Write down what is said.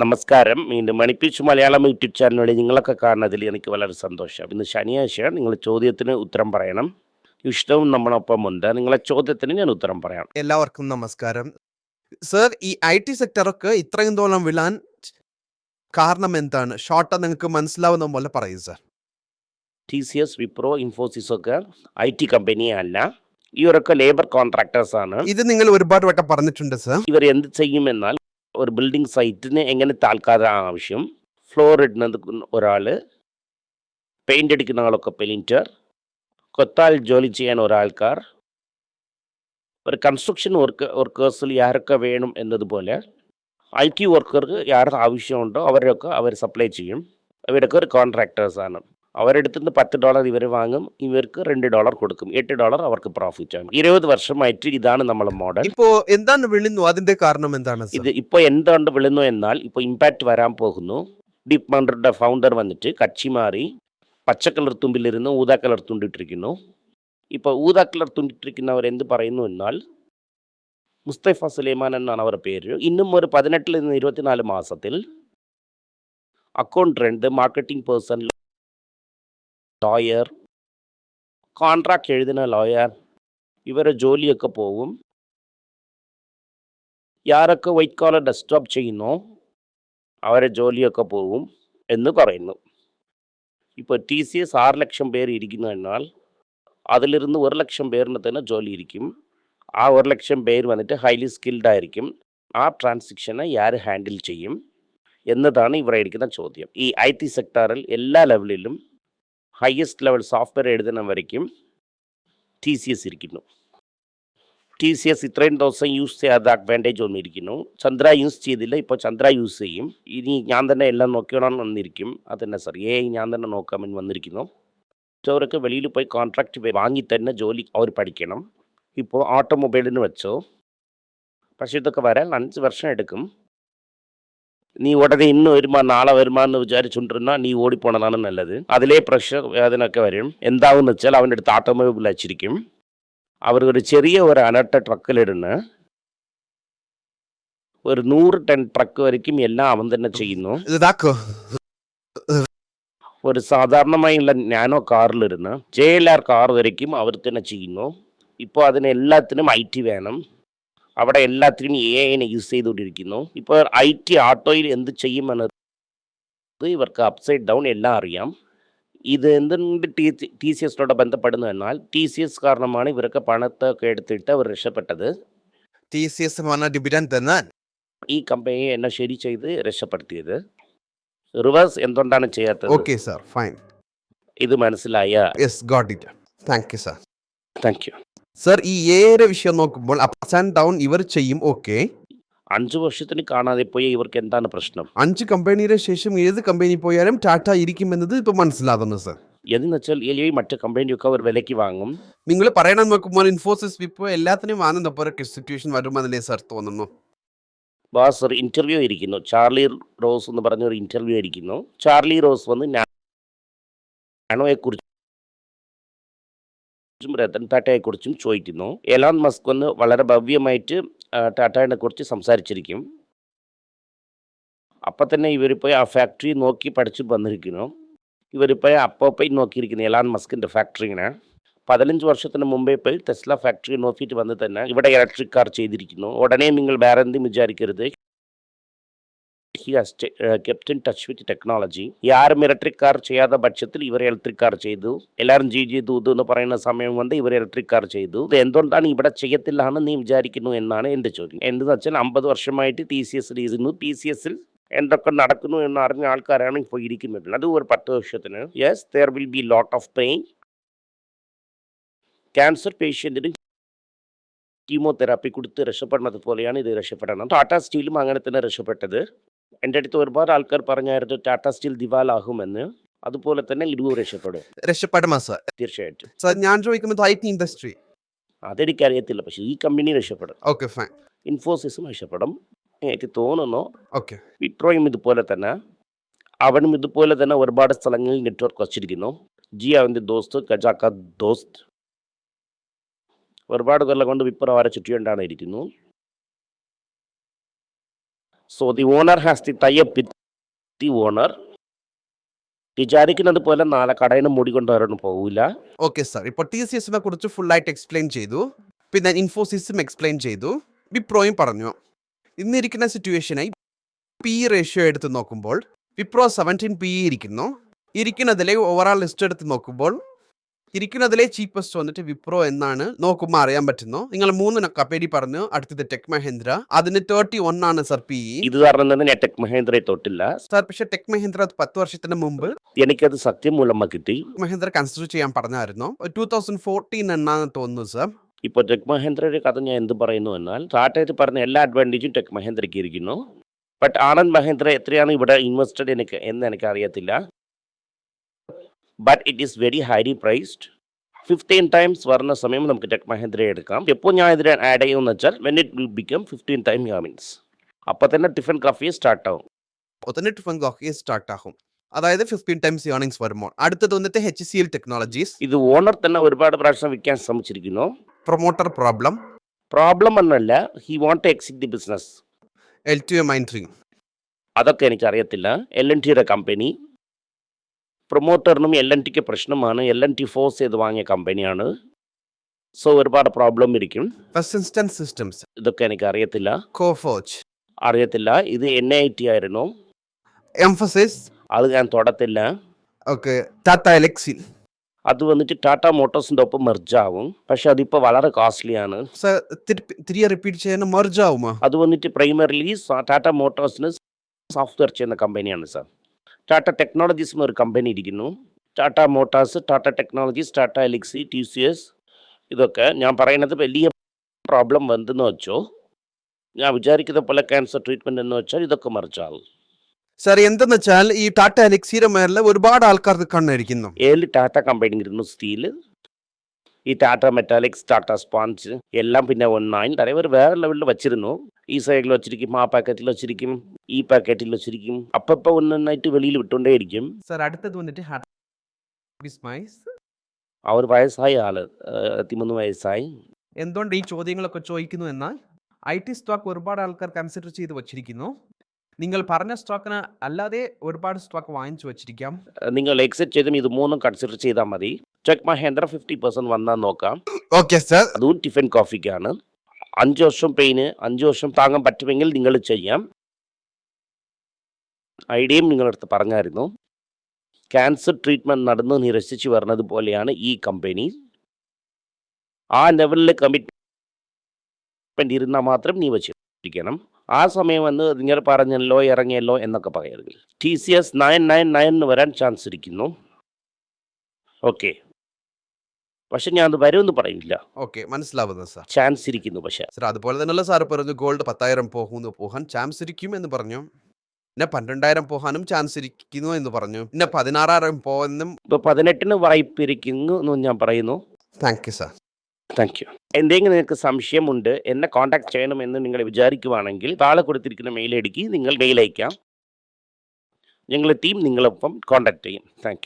നമസ്കാരം. വീണ്ടും മണിപ്പിച്ച് മലയാളം യൂട്യൂബ് ചാനലിലൂടെ നിങ്ങളൊക്കെ കാണുന്നതിൽ എനിക്ക് വളരെ സന്തോഷം. ഇന്ന് ശനിയാഴ്ചയാണ്. നിങ്ങൾ ചോദ്യത്തിന് ഉത്തരം പറയണം. ഇഷ്ടവും നമ്മളൊപ്പമുണ്ട്. നിങ്ങളെ ചോദ്യത്തിന് ഞാൻ ഉത്തരം പറയാം. എല്ലാവർക്കും നമസ്കാരം. സർ, ഈ IT സെക്ടറൊക്കെ ഇത്രയും തോളം വിളാൻ കാരണം എന്താണ്? ഷോർട്ട് നിങ്ങൾക്ക് മനസ്സിലാവുന്ന പോലെ പറയൂ സർ. TCS, വിപ്രോ, ഇൻഫോസിസ് ഒക്കെ IT കമ്പനിയല്ല. ഇവരൊക്കെ ലേബർ കോൺട്രാക്ടേഴ്സ് ആണ്. ഇത് നിങ്ങൾ ഒരുപാട് വട്ടം പറഞ്ഞിട്ടുണ്ട് സർ. ഇവർ എന്ത് ചെയ്യുമെന്നാൽ ഒരു ബിൽഡിംഗ് സൈറ്റിന് എങ്ങനത്തെ ആൾക്കാരാണ് ആവശ്യം, ഫ്ലോർ ഇടുന്നത് ഒരാൾ, പെയിൻ്റ് അടിക്കുന്ന ആളൊക്കെ പെയിൻറ്റർ, കൊത്താൽ ജോലി ചെയ്യാൻ ഒരാൾക്കാർ, ഒരു കൺസ്ട്രക്ഷൻ വർക്കേഴ്സിൽ ആരൊക്കെ വേണം എന്നതുപോലെ IT വർക്കർക്ക് ആരുടെ ആവശ്യമുണ്ടോ അവരൊക്കെ അവർ സപ്ലൈ ചെയ്യും. ഇവരൊക്കെ ഒരു കോൺട്രാക്ടേഴ്സാണ്. അവരെടുത്ത് നിന്ന് $10 ഇവർ വാങ്ങും, ഇവർക്ക് $2 കൊടുക്കും. $8 അവർക്ക് പ്രോഫിറ്റ് ആണ്. 20 വർഷമായിട്ട് ഇതാണ് നമ്മളെ മോഡൽ. ഇപ്പോ എന്താണ് വിളുന്നു? അതിന്റെ കാരണം എന്താണ് സർ? ഇത് ഇപ്പോൾ എന്തുകൊണ്ട് വിളുന്നു എന്നാൽ ഇപ്പോൾ ഇമ്പാക്റ്റ് വരാൻ പോകുന്നു. ഡീപ് മണ്ടറുടെ ഫൗണ്ടർ വന്നിട്ട് കക്ഷി മാറി പച്ച കളർ തുമ്പിലിരുന്ന് ഊതാ കളർ തുണ്ടിട്ടിരിക്കുന്നു. ഇപ്പോൾ ഊതാ കളർ തുണ്ടിട്ടിരിക്കുന്നവർ എന്ത് പറയുന്നു എന്നാൽ മുസ്തഫ സുലൈമാൻ എന്നാണ് അവരുടെ പേര്. ഇന്നും ഒരു 18 നിന്ന് 24 മാസത്തിൽ accountant, marketing person, lawyer, contract എഴുതുന്ന ലോയർ, ഇവരെ ജോലിയൊക്കെ പോകും. ആരൊക്കെ വൈറ്റ് കോളർ ഡെസ്ക്ടോപ്പ് ചെയ്യുന്നോ അവരെ ജോലിയൊക്കെ പോകും എന്ന് പറയുന്നു. ഇപ്പോൾ TCS 6 ലക്ഷം പേര് ഇരിക്കുന്നു എന്നാൽ അതിലിരുന്ന് 1 ലക്ഷം പേരിന് തന്നെ ജോലി ഇരിക്കും. ആ 1 ലക്ഷം പേര് വന്നിട്ട് ഹൈലി സ്കിൽഡ് ആയിരിക്കും. ആ ട്രാൻസാക്ഷനെ ആര് ഹാൻഡിൽ ചെയ്യും എന്നതാണ് ഇവിടെ ഇരിക്കുന്ന ചോദ്യം. ഈ IT സെക്ടറിൽ എല്ലാ ലെവലിലും ഹയസ്റ്റ് ലെവൽ സോഫ്റ്റ്വെയർ എഴുതുന്ന വരയ്ക്കും TCS ഇരിക്കുന്നു. TCS ഇത്രയും ദിവസം യൂസ് ചെയ്യാത്ത അഡ്വാൻറ്റേജ് ഒന്നിരിക്കുന്നു. ചന്ദ്ര യൂസ് ചെയ്തില്ല, ഇപ്പോൾ ചന്ദ്ര യൂസ് ചെയ്യും. ഇനി ഞാൻ തന്നെ എല്ലാം നോക്കിയോണം വന്നിരിക്കും. അതന്നെ സർ, ഞാൻ തന്നെ നോക്കാമെന്ന് വന്നിരിക്കുന്നു. അവരൊക്കെ വെളിയിൽ പോയി കോൺട്രാക്റ്റ് വാങ്ങി തന്നെ ജോലി അവർ പഠിക്കണം. ഇപ്പോൾ ഓട്ടോമൊബൈലിന് വെച്ചോ, പക്ഷേ ഇതൊക്കെ വരാൻ 5 വർഷം എടുക്കും. നീ ഉടനെ ഇന്ന് വരുമാ നാളെ വരുമാന്ന് വിചാരിച്ചുകൊണ്ടിരുന്നാൽ നീ ഓടിപ്പോണതാണ് നല്ലത്. അതിലെ പ്രഷർ വേദനയൊക്കെ വരും. എന്താവെന്ന് വെച്ചാൽ അവൻ്റെ അടുത്ത് ഓട്ടോമൊബൈൽ വെച്ചിരിക്കും. അവർ ഒരു ചെറിയ ഒരു അനട്ട ട്രക്കിലിടുന്ന് ഒരു 100 ടൺ ട്രക്ക് വരയ്ക്കും എല്ലാം അവൻ തന്നെ ചെയ്യുന്നു. ഇതാക്കോ ഒരു സാധാരണമായുള്ള നാനോ കാറിലിരുന്ന് JLR കാർ വരയ്ക്കും അവർ തന്നെ ചെയ്യുന്നു. ഇപ്പോൾ അതിന് എല്ലാത്തിനും IT വേണം. അവിടെ എല്ലാത്തിനും AI യൂസ് ചെയ്തുകൊണ്ടിരിക്കുന്നു. ഇപ്പോൾ IT ഓട്ടോയിൽ എന്ത് ചെയ്യുമെന്നത് ഇവർക്ക് അപ്സൈഡ് ഡൗൺ എല്ലാം അറിയാം. ഇത് എന്തുകൊണ്ട് TCSനോട് ബന്ധപ്പെടുന്നു എന്നാൽ TCS കാരണമാണ് ഇവരൊക്കെ പണത്തൊക്കെ എടുത്തിട്ട് അവർ രക്ഷപ്പെട്ടത്. TCS ഡിവിഡൻഡ് തന്നെ ഈ കമ്പനിയെ എന്നെ ശരി ചെയ്ത് രക്ഷപ്പെടുത്തിയത്. റിവേഴ്സ് എന്തുകൊണ്ടാണ് ചെയ്യാത്തത്? Okay sir, fine. ഇത് മനസ്സിലായ? Yes, got it. Thank you sir. Thank you sir. ഈ ഏറെ വിഷയം നോക്കുമ്പോൾ അപ്സ് ആൻഡ് ഡൗൺ ഇവർ ചെയ്യും. ഓക്കെ, 5 വർഷത്തിന് കാണാതെ പോയി ഇവർക്ക് എന്താണ് പ്രശ്നം? 5 കമ്പനിയുടെ ശേഷം ഏത് കമ്പനി പോയാലും ടാറ്റ ഇരിക്കുമെന്നത് ഇപ്പൊ മനസ്സിലാകുന്നു സർ. എന്ന് വെച്ചാൽ മറ്റു കമ്പനിയൊക്കെ അവർ വിലയ്ക്ക് വാങ്ങും. നിങ്ങൾ പറയണം നോക്കുമ്പോൾ ഇൻഫോസിസ്, വിപ്രോ എല്ലാത്തിനും വാങ്ങുന്നപ്പോൾ സിറ്റുവേഷൻ വരുമെന്നല്ലേ സർ തോന്നുന്നു? ബോസ് ഒരു ഇന്റർവ്യൂ ഇരിക്കുന്നു. ചാർലി റോസ് എന്ന് പറഞ്ഞ ഒരു ഇന്റർവ്യൂ ഇരിക്കുന്നു. ചാർലി റോസ് വന്ന് നാനോയെക്കുറിച്ചും രത്തൻ ടാറ്റയെക്കുറിച്ചും ചോദിക്കുന്നു. എലോൺ മസ്ക് വന്ന് വളരെ ഭവ്യമായിട്ട് ടാറ്റയെ കുറിച്ച് സംസാരിച്ചിരിക്കും. അപ്പം തന്നെ ഇവർ പോയി ആ ഫാക്ടറി നോക്കി പഠിച്ച് വന്നിരിക്കുന്നു. ഇവർ പോയി അപ്പോൾ പോയി നോക്കിയിരിക്കുന്നു എലോൺ മസ്കിൻ്റെ ഫാക്ടറിനെ. 15 വർഷത്തിന് മുമ്പേ പോയി ടെസ്ല ഫാക്ടറി നോക്കിയിട്ട് വന്ന് തന്നെ ഇവിടെ ഇലക്ട്രിക് കാർ ചെയ്തിരിക്കുന്നു. ഉടനെ നിങ്ങൾ വേറെ എന്തും വിചാരിക്കരുത്. He has kept in touch with technology. ആരും ഇലക്ട്രിക് കാർ ചെയ്യാത്ത പക്ഷത്തിൽ ഇവർ ഇലക്ട്രിക് കാർ ചെയ്തു. എല്ലാവരും ചെയ്തു എന്ന് പറയുന്ന സമയം കൊണ്ട് ഇവർ ഇലക്ട്രിക് കാർ ചെയ്തു. ഇത് എന്തുകൊണ്ടാണ് ഇവിടെ ചെയ്യത്തില്ല എന്ന് നീ വിചാരിക്കുന്നു എന്നാണ് എൻ്റെ ചോദ്യം. എന്തെന്ന് വെച്ചാൽ 50 വർഷമായിട്ട് TCSൽ ഇരുന്നു. TCSൽ എന്തൊക്കെ നടക്കുന്നു എന്ന് അറിഞ്ഞ ആൾക്കാരാണ് ഇപ്പോൾ ഇരിക്കുന്നത്. അത് ഒരു 10 വർഷത്തിന്. Yes, there will be lot of pain. Cancer പേഷ്യൻറ്റിന് കീമോതെറാപ്പി കൊടുത്ത് രക്ഷപ്പെടുന്നത് പോലെയാണ് ഇത് രക്ഷപ്പെടണം. ടാറ്റ സ്റ്റീലും അങ്ങനെ തന്നെ രക്ഷപ്പെട്ടത്. എൻ്റെ അടുത്ത് ഒരുപാട് ആൾക്കാർ പറഞ്ഞായിരുന്നു ടാറ്റ സ്റ്റീൽ ദിവാലാകുമെന്ന്. അതുപോലെ തന്നെ ഇതും രക്ഷപ്പെടുമോ സർ? തീർച്ചയായിട്ടും. സർ, ഞാൻ ചോദിക്കുന്നത് IT ഇൻഡസ്ട്രി. അതെനിക്കറിയത്തില്ല, പക്ഷേ ഈ കമ്പനി രക്ഷപ്പെടും. Okay, fine. ഇൻഫോസിസും രക്ഷപ്പെടും എനിക്ക് തോന്നുന്നു. ഓക്കെ. വിപ്രോയും ഇതുപോലെ തന്നെ, അവനും ഇതുപോലെ തന്നെ ഒരുപാട് സ്ഥലങ്ങളിൽ നെറ്റ്വർക്ക് വച്ചിരിക്കുന്നു. അവൻ്റെ ദോസ്ത്, ഗജാക്ക ദോസ്ത്, ഒരുപാട് കൊല്ലം കൊണ്ട് വിപ്രോ അവരെ ചുറ്റിക്കൊണ്ടാണ് ഇരിക്കുന്നു. So the owner has the tie-up with the owner. വിചാരിക്കുന്നത് പോലെ നാളെ കടയിൽ നിന്ന് മുടി കൊണ്ടുവരാനും പോകില്ല. Okay sir. ഇപ്പോൾ ടി സി എസിനെ കുറിച്ച് ഫുള്ളായിട്ട് എക്സ്പ്ലെയിൻ ചെയ്തു. പിന്നെ ഇൻഫോസിസും എക്സ്പ്ലെയിൻ ചെയ്തു. വിപ്രോയും പറഞ്ഞു. ഇന്നിരിക്കുന്ന സിറ്റുവേഷനായി പി റേഷ്യോ എടുത്ത് നോക്കുമ്പോൾ വിപ്രോ 17 PE ഇരിക്കുന്നു. ഇരിക്കുന്നതിലെ ഓവറാൾ ലിസ്റ്റ് എടുത്ത് നോക്കുമ്പോൾ ഇരിക്കുന്നതിലെ ചീപ്പസ്റ്റ് വന്നിട്ട് വിപ്രോ എന്നാണ് നോക്കുമ്പോൾ അറിയാൻ പറ്റുന്നു. നിങ്ങൾ 3 കമ്പനി പറഞ്ഞു. അടുത്തത് ടെക് മഹീന്ദ്ര, അതിന് 31 ആണ് സർ PE. ഇത് കാരണം തന്നെ ഞാൻ ടെക് മഹീന്ദ്രയെ തൊട്ടില്ല സാർ. പക്ഷേ ടെക് മഹീന്ദ്ര 10 വർഷത്തിന് മുമ്പ് എനിക്കത് സത്യമൂലം കിട്ടി. മഹീന്ദ്ര കൺസിഡർ ചെയ്യാൻ പറഞ്ഞായിരുന്നു. 2014 എന്നാണ് തോന്നുന്നു സർ. ഇപ്പോൾ ടെക് മഹീന്ദ്രയുടെ കഥ ഞാൻ എന്ത് പറയുന്നു എന്നാൽ ടാറ്റയിൽ പറഞ്ഞ എല്ലാ അഡ്വാൻറ്റേജും ടെക് മഹീന്ദ്രയ്ക്ക് ഇരിക്കുന്നു. ബട്ട് ആനന്ദ് മഹീന്ദ്ര എത്രയാണ് ഇവിടെ ഇൻവെസ്റ്റഡ് എന്ന് എനിക്ക് അറിയത്തില്ല. But it is very highly priced. 15 times വരുന്ന സമയം നമുക്ക് ടെക് മഹീന്ദ്ര എടുക്കാം. എപ്പോൾ ഞാൻ ഇതിൽ ആഡ് ചെയ്യുമെന്ന് വെച്ചാൽ when it will become 15 times means അപ്പോൾ തന്നെ ടിഫൻ കാഫി സ്റ്റാർട്ട് ആവും. ഒത്തന്നെ ടിഫൻ കോഫി സ്റ്റാർട്ട് ആകും. അതായത് 15 times ഏർണിങ്സ് വരുമ്പോൾ. അടുത്തത് വന്നിട്ട് HCL ടെക്നോളജീസ്. ഇത് ഓണർ തന്നെ ഒരുപാട് പ്രാവശ്യം വിൽക്കാൻ ശ്രമിച്ചിരിക്കുന്നു. പ്രൊമോട്ടർ പ്രോബ്ലം എന്നല്ല, he want to exit the business. L2M അതൊക്കെ എനിക്കറിയത്തില്ല. LNTയുടെ കമ്പനി പ്രൊമോട്ടറിനും LNTക്ക് പ്രശ്നമാണ്. LNT ഫോഴ്സ് ചെയ്ത് വാങ്ങിയ കമ്പനിയാണ്. സോ ഒരുപാട് പ്രോബ്ലം ഇരിക്കും. ഫസ്റ്റ് ഇൻസ്റ്റൻസ് സിസ്റ്റംസ് ഇതൊക്കെ എനിക്ക് അറിയത്തില്ല. കോഫോച്ച് അറിയത്തില്ല. ഇത് NIT ആയിരുന്നു. എംഫസിസ് അത് ഞാൻ തൊടത്തില്ല. ഓക്കെ. ടാറ്റ എലക്സിൽ അത് വന്നിട്ട് ടാറ്റ മോട്ടോഴ്സിൻ്റെ ഒപ്പം മെർജ് ആവും. പക്ഷെ അതിപ്പോൾ വളരെ കോസ്റ്റ്ലിയാണ്. സർ തിരികെ റിപ്പീറ്റ് ചെയ്യാൻ മെർജ് ആവുമോ? അത് വന്നിട്ട് പ്രൈമറിലി ടാറ്റ മോട്ടോഴ്സിന് സോഫ്റ്റ്വെയർ ചെയ്യുന്ന കമ്പനിയാണ് സാർ. ടാറ്റ ടെക്നോളജീസും ഒരു കമ്പനി ഇരിക്കുന്നു. Tata Motors, Tata technologies, Tata Elxsi, TCS ഇതൊക്കെ ഞാൻ പറയുന്നത് വലിയ പ്രോബ്ലം വന്നെന്ന് വെച്ചോ, ഞാൻ വിചാരിക്കുന്ന പോലെ ക്യാൻസർ ട്രീറ്റ്മെൻറ്റ് എന്ന് വെച്ചാൽ ഇതൊക്കെ മറിച്ചാവും. സാർ എന്തെന്ന് വെച്ചാൽ ഈ ടാറ്റ എലക്സിയുടെ മേലെ ഒരുപാട് ആൾക്കാർക്ക് കണ്ണിരിക്കുന്നു. 7 ടാറ്റ കമ്പനി ഇരുന്നു. സ്റ്റീല്, ഈ ടാറ്റ മെറ്റാലിക്സ്, ടാറ്റ സ്പോഞ്ച് എല്ലാം പിന്നെ ഒന്നായി ഡ്രൈവർ വേറെ ലെവലിൽ വെച്ചിരുന്നു. ഈ സൈഡിൽ വെച്ചിരിക്കും, ആ പാക്കറ്റിൽ വെച്ചിരിക്കും, ഈ പാക്കറ്റിൽ വെച്ചിരിക്കും. അപ്പപ്പോൾ ഒന്നായിട്ട് വെളിയിൽ വിട്ടുകൊണ്ടേയിരിക്കും. സാർ അടുത്തത് വന്നിട്ട് അവർ വയസ്സായ ആള്, 13 വയസ്സായി. എന്തുകൊണ്ട് ഈ ചോദ്യങ്ങളൊക്കെ ചോദിക്കുന്നു എന്നാൽ IT സ്റ്റോക്ക് ഒരുപാട് ആൾക്കാർ കൺസിഡർ ചെയ്ത് വച്ചിരിക്കുന്നു. നിങ്ങൾ പറഞ്ഞ സ്റ്റോക്കിന് അല്ലാതെ ഒരുപാട് സ്റ്റോക്ക് വാങ്ങിച്ചു വച്ചിരിക്കാം. നിങ്ങൾ എക്സിറ്റ് ചെയ്തും ഇത് 3 കൺസിഡർ ചെയ്താൽ മതി. ടെക് മഹീന്ദ്ര 50% വന്നാൽ നോക്കാം. Okay sir. അതും ടിഫൻ കോഫിക്കാണ്. 5 വർഷം പെയിന് 5 വർഷം താങ്ങാൻ പറ്റുമെങ്കിൽ നിങ്ങൾ ചെയ്യാം. ഐഡിയയും നിങ്ങളടുത്ത് പറഞ്ഞായിരുന്നു. ക്യാൻസർ ട്രീറ്റ്മെൻറ്റ് നടന്ന് നിരസിച്ച് വരുന്നത് പോലെയാണ് ഈ കമ്പനി. ആ ലെവലിൽ കമ്മിറ്റ്മെൻറ്റ് ഇരുന്നാൽ മാത്രം നീ വെച്ചിരിക്കണം. ആ സമയം വന്ന് നിങ്ങൾ പറഞ്ഞല്ലോ ഇറങ്ങിയല്ലോ എന്നൊക്കെ പറയരുത്. TCS 999 വരാൻ ചാൻസ് ഇരിക്കുന്നു. ഓക്കെ, പക്ഷെ ഞാൻ അത് വരുമെന്ന് പറയില്ല. ഓക്കെ, മനസ്സിലാവുന്നു സാർ. ചാൻസ് ഇരിക്കുന്നു. പക്ഷേ സാർ അതുപോലെ തന്നെയുള്ള സാർ പറഞ്ഞു ഗോൾഡ് 10,000 പോകാൻ ചാൻസ് ഇരിക്കും എന്ന് പറഞ്ഞു. പിന്നെ 12,000 പോകാനും ചാൻസ് ഇരിക്കുന്നു എന്ന് പറഞ്ഞു. പിന്നെ 16,000 പോകുന്നും. ഇപ്പോൾ 18 വായ്പ ഇരിക്കുന്നു എന്ന് ഞാൻ പറയുന്നു. Thank you sir. Thank you. എന്തെങ്കിലും നിങ്ങൾക്ക് സംശയമുണ്ട്, എന്നെ കോൺടാക്ട് ചെയ്യണമെന്ന് നിങ്ങൾ വിചാരിക്കുവാണെങ്കിൽ താഴെ കൊടുത്തിരിക്കുന്ന മെയിൽ ഐഡിക്ക് നിങ്ങൾ മെയിൽ അയക്കാം. ഞങ്ങളുടെ ടീം നിങ്ങളൊപ്പം കോൺടാക്ട് ചെയ്യും. Thank you.